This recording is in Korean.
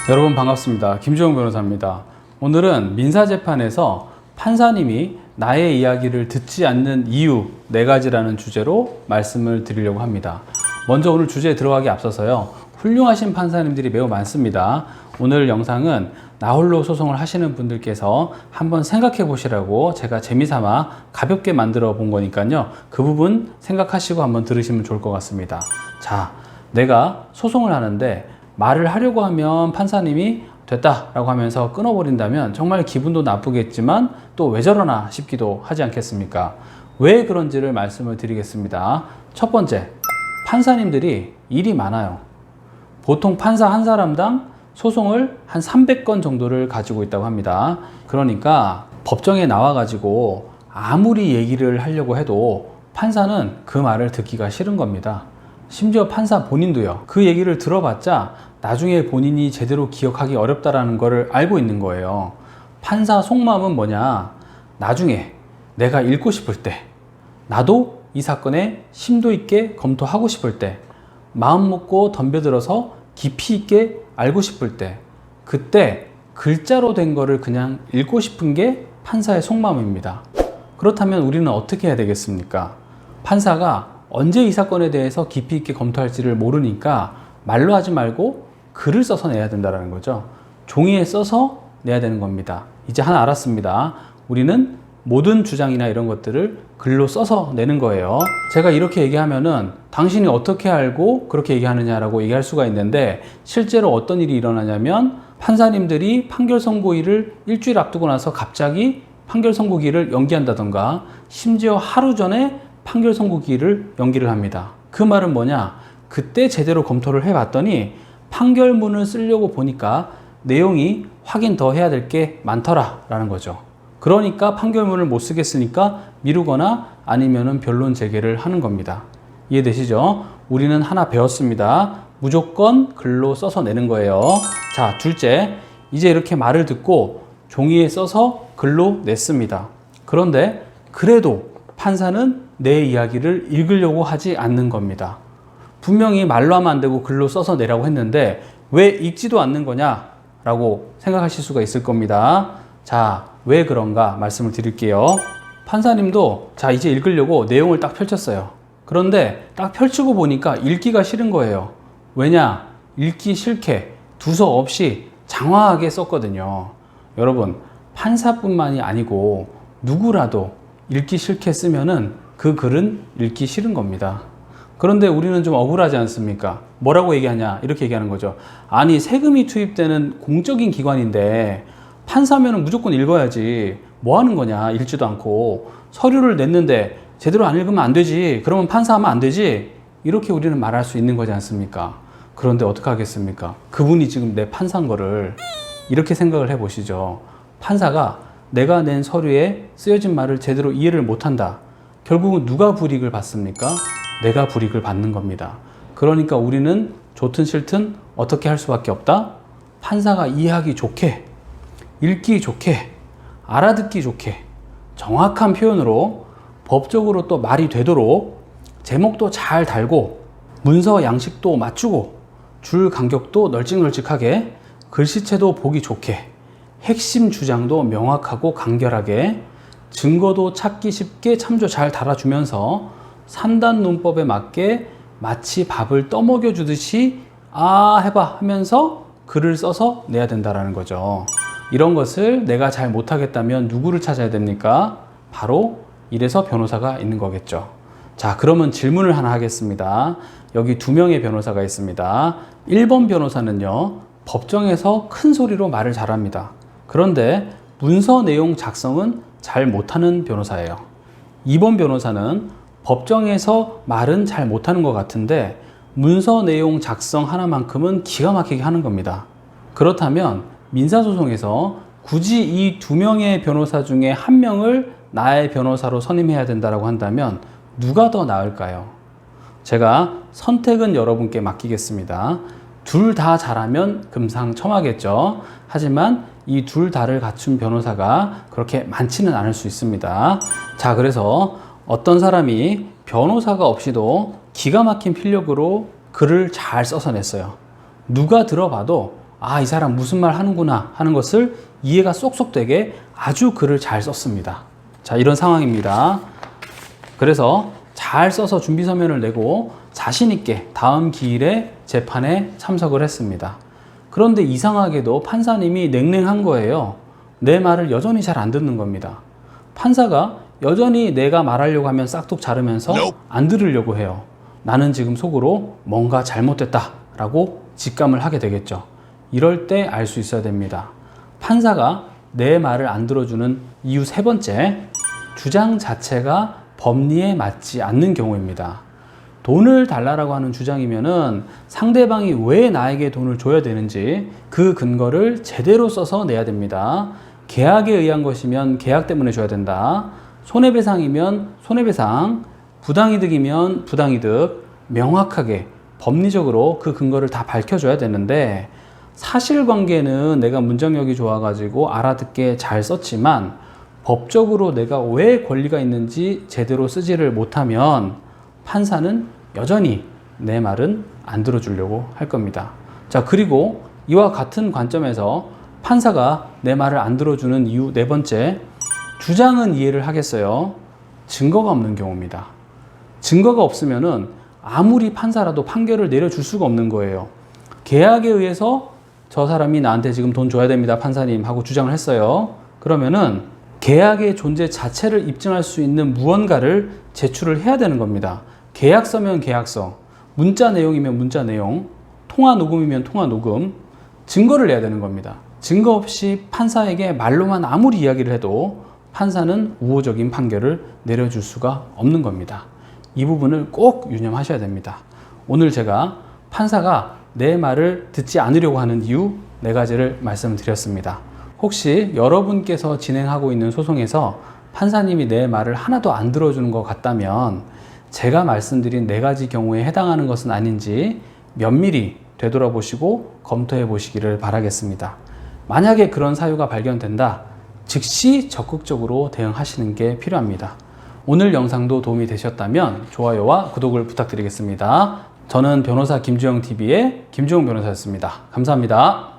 여러분 반갑습니다. 김주영 변호사입니다. 오늘은 민사재판에서 판사님이 나의 이야기를 듣지 않는 이유 4가지라는 주제로 말씀을 드리려고 합니다. 먼저 오늘 주제에 들어가기 앞서서요. 훌륭하신 판사님들이 매우 많습니다. 오늘 영상은 나홀로 소송을 하시는 분들께서 한번 생각해 보시라고 제가 재미삼아 가볍게 만들어 본 거니까요. 그 부분 생각하시고 한번 들으시면 좋을 것 같습니다. 자, 내가 소송을 하는데 말을 하려고 하면 판사님이 됐다 라고 하면서 끊어버린다면 정말 기분도 나쁘겠지만 또 왜 저러나 싶기도 하지 않겠습니까? 왜 그런지를 말씀을 드리겠습니다. 첫 번째, 판사님들이 일이 많아요. 보통 판사 한 사람당 소송을 한 300건 정도를 가지고 있다고 합니다. 그러니까 법정에 나와가지고 아무리 얘기를 하려고 해도 판사는 그 말을 듣기가 싫은 겁니다. 심지어 판사 본인도요. 그 얘기를 들어봤자 나중에 본인이 제대로 기억하기 어렵다라는 것을 알고 있는 거예요. 판사 속마음은 뭐냐? 나중에 내가 읽고 싶을 때, 나도 이 사건에 심도 있게 검토하고 싶을 때, 마음 먹고 덤벼들어서 깊이 있게 알고 싶을 때, 그때 글자로 된 거를 그냥 읽고 싶은 게 판사의 속마음입니다. 그렇다면 우리는 어떻게 해야 되겠습니까? 판사가 언제 이 사건에 대해서 깊이 있게 검토할지를 모르니까 말로 하지 말고 글을 써서 내야 된다는 거죠. 종이에 써서 내야 되는 겁니다. 이제 하나 알았습니다. 우리는 모든 주장이나 이런 것들을 글로 써서 내는 거예요. 제가 이렇게 얘기하면은 당신이 어떻게 알고 그렇게 얘기하느냐라고 얘기할 수가 있는데, 실제로 어떤 일이 일어나냐면 판사님들이 판결 선고일을 일주일 앞두고 나서 갑자기 판결 선고기일을 연기한다던가, 심지어 하루 전에 판결 선고기일을 연기를 합니다. 그 말은 뭐냐? 그때 제대로 검토를 해봤더니 판결문을 쓰려고 보니까 내용이 확인 더 해야 될 게 많더라 라는 거죠. 그러니까 판결문을 못 쓰겠으니까 미루거나 아니면은 변론 제기를 하는 겁니다. 이해되시죠? 우리는 하나 배웠습니다. 무조건 글로 써서 내는 거예요. 자, 둘째, 이제 이렇게 말을 듣고 종이에 써서 글로 냈습니다. 그런데 그래도 판사는 내 이야기를 읽으려고 하지 않는 겁니다. 분명히 말로 하면 안 되고 글로 써서 내라고 했는데 왜 읽지도 않는 거냐 라고 생각하실 수가 있을 겁니다. 자, 왜 그런가 말씀을 드릴게요. 판사님도 자, 이제 읽으려고 내용을 딱 펼쳤어요. 그런데 딱 펼치고 보니까 읽기가 싫은 거예요. 왜냐? 읽기 싫게 두서 없이 장황하게 썼거든요. 여러분, 판사뿐만이 아니고 누구라도 읽기 싫게 쓰면은 그 글은 읽기 싫은 겁니다. 그런데 우리는 좀 억울하지 않습니까? 뭐라고 얘기하냐? 이렇게 얘기하는 거죠. 아니, 세금이 투입되는 공적인 기관인데 판사면은 무조건 읽어야지. 뭐 하는 거냐? 읽지도 않고. 서류를 냈는데 제대로 안 읽으면 안 되지. 그러면 판사하면 안 되지. 이렇게 우리는 말할 수 있는 거지 않습니까? 그런데 어떻게 하겠습니까? 그분이 지금 내 판사인 거를 이렇게 생각을 해보시죠. 판사가 내가 낸 서류에 쓰여진 말을 제대로 이해를 못한다. 결국은 누가 불이익을 받습니까? 내가 불이익을 받는 겁니다. 그러니까 우리는 좋든 싫든 어떻게 할 수밖에 없다? 판사가 이해하기 좋게, 읽기 좋게, 알아듣기 좋게, 정확한 표현으로 법적으로 또 말이 되도록 제목도 잘 달고 문서 양식도 맞추고 줄 간격도 널찍널찍하게, 글씨체도 보기 좋게, 핵심 주장도 명확하고 간결하게, 증거도 찾기 쉽게 참조 잘 달아주면서 산단 문법에 맞게 마치 밥을 떠먹여 주듯이 아 해봐 하면서 글을 써서 내야 된다는 거죠. 이런 것을 내가 잘 못하겠다면 누구를 찾아야 됩니까? 바로 이래서 변호사가 있는 거겠죠. 자, 그러면 질문을 하나 하겠습니다. 여기 2명의 변호사가 있습니다. 1번 변호사는요, 법정에서 큰 소리로 말을 잘합니다. 그런데 문서 내용 작성은 잘 못하는 변호사예요. 2번 변호사는 법정에서 말은 잘 못하는 것 같은데 문서 내용 작성 하나만큼은 기가 막히게 하는 겁니다. 그렇다면 민사소송에서 굳이 이 2명의 변호사 중에 1명을 나의 변호사로 선임해야 된다고 한다면 누가 더 나을까요? 제가 선택은 여러분께 맡기겠습니다. 둘 다 잘하면 금상첨화겠죠. 하지만 이 둘 다를 갖춘 변호사가 그렇게 많지는 않을 수 있습니다. 자, 그래서 어떤 사람이 변호사가 없이도 기가 막힌 필력으로 글을 잘 써서 냈어요. 누가 들어봐도 아, 이 사람 무슨 말 하는구나 하는 것을 이해가 쏙쏙 되게 아주 글을 잘 썼습니다. 자, 이런 상황입니다. 그래서 잘 써서 준비 서면을 내고 자신 있게 다음 기일에 재판에 참석을 했습니다. 그런데 이상하게도 판사님이 냉랭한 거예요. 내 말을 여전히 잘 안 듣는 겁니다. 판사가 여전히 내가 말하려고 하면 싹둑 자르면서 안 들으려고 해요. 나는 지금 속으로 뭔가 잘못됐다 라고 직감을 하게 되겠죠. 이럴 때 알 수 있어야 됩니다. 판사가 내 말을 안 들어주는 이유 세 번째, 주장 자체가 법리에 맞지 않는 경우입니다. 돈을 달라고 하는 주장이면은 상대방이 왜 나에게 돈을 줘야 되는지 그 근거를 제대로 써서 내야 됩니다. 계약에 의한 것이면 계약 때문에 줘야 된다. 손해배상이면 손해배상, 부당이득이면 부당이득, 명확하게 법리적으로 그 근거를 다 밝혀줘야 되는데, 사실관계는 내가 문장력이 좋아가지고 알아듣게 잘 썼지만 법적으로 내가 왜 권리가 있는지 제대로 쓰지를 못하면 판사는 여전히 내 말은 안 들어주려고 할 겁니다. 자, 그리고 이와 같은 관점에서 판사가 내 말을 안 들어주는 이유 네 번째, 주장은 이해를 하겠어요. 증거가 없는 경우입니다. 증거가 없으면은 아무리 판사라도 판결을 내려줄 수가 없는 거예요. 계약에 의해서 저 사람이 나한테 지금 돈 줘야 됩니다, 판사님 하고 주장을 했어요. 그러면은 계약의 존재 자체를 입증할 수 있는 무언가를 제출을 해야 되는 겁니다. 계약서면 계약서, 문자 내용이면 문자 내용, 통화 녹음이면 통화 녹음, 증거를 내야 되는 겁니다. 증거 없이 판사에게 말로만 아무리 이야기를 해도 판사는 우호적인 판결을 내려줄 수가 없는 겁니다. 이 부분을 꼭 유념하셔야 됩니다. 오늘 제가 판사가 내 말을 듣지 않으려고 하는 이유 네 가지를 말씀드렸습니다. 혹시 여러분께서 진행하고 있는 소송에서 판사님이 내 말을 하나도 안 들어주는 것 같다면 제가 말씀드린 네 가지 경우에 해당하는 것은 아닌지 면밀히 되돌아보시고 검토해 보시기를 바라겠습니다. 만약에 그런 사유가 발견된다, 즉시 적극적으로 대응하시는 게 필요합니다. 오늘 영상도 도움이 되셨다면 좋아요와 구독을 부탁드리겠습니다. 저는 변호사 김주영 TV의 김주영 변호사였습니다. 감사합니다.